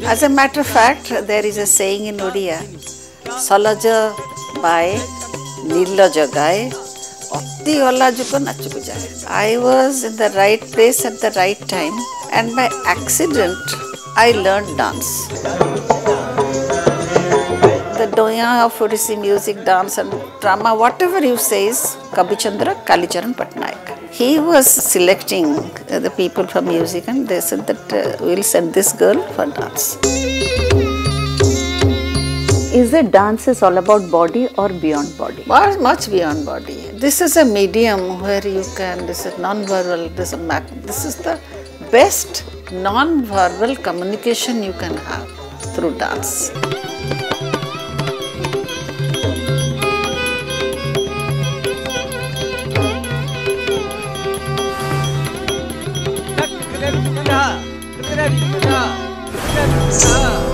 As a matter of fact, there is a saying in Odia, Salaja by Nilaja Gaye, Oti Olajuko Nachuko Jaye. I was in the right place at the right time, and by accident, I learned dance. The doyen of Odissi music, dance and drama, whatever you say is Kabichandra Kalicharan Patnaik. He was selecting the people for music, and they said that we'll send this girl for dance. Is it dance is all about body or beyond body? Much beyond body. This is a medium where you can, this is non-verbal, this is the best non-verbal communication you can have through dance. Ah!